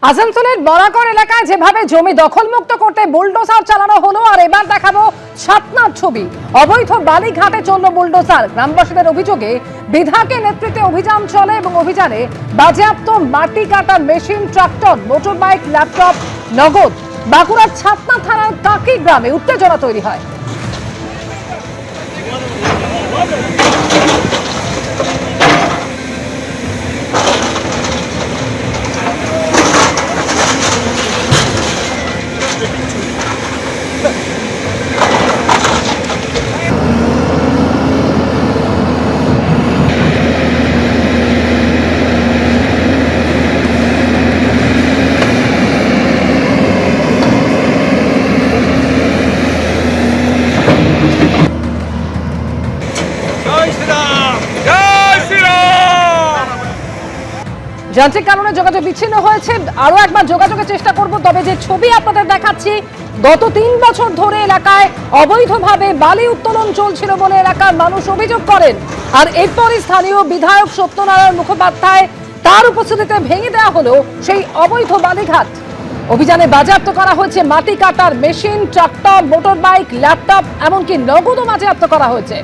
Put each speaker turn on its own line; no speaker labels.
আসানসোলের বরাকর এলাকায় যেভাবে জমি দখলমুক্ত করতে বুলডোজার চালানো হলো, আর এবার দেখাবো ছাতনার ছবি। অবৈধ বালিঘাটে চলল বুলডোজার। গ্রামবাসীদের অভিযোগে বিধায়কের নেতৃত্বে অভিযান চলে এবং অভিযানে বাজেয়াপ্ত মাটি কাটার machine, tractor, motor bike, laptop, নগদ। বাঁকুড়ার ছাতনা থানার কাকি গ্রামে উত্তেজনা তৈরি হয়। যান্ত্রিক কারণে যোগাযোগ বিচ্ছিন্ন হয়েছে। আরো একবার যোগাযোগের চেষ্টা করব। তবে যে ছবি আপনাদের দেখাচ্ছি, গত 3 বছর ধরে এলাকায় অবৈধভাবে বালি উত্তোলন চলছিল বলে এলাকার মানুষ অভিযোগ করেন। আর এরপরই স্থানীয় বিধায়ক সত্যনারায়ণ মুখোপাধ্যায় তার উপস্থিতিতে ভেঙে দেওয়া হলো সেই অবৈধ বালিঘাট। অভিযানে বাজেয়াপ্ত করা হয়েছে মাটি কাটার machine, tractor, motor bike, laptop, এমনকি নগদও বাজেয়াপ্ত করা হয়েছে।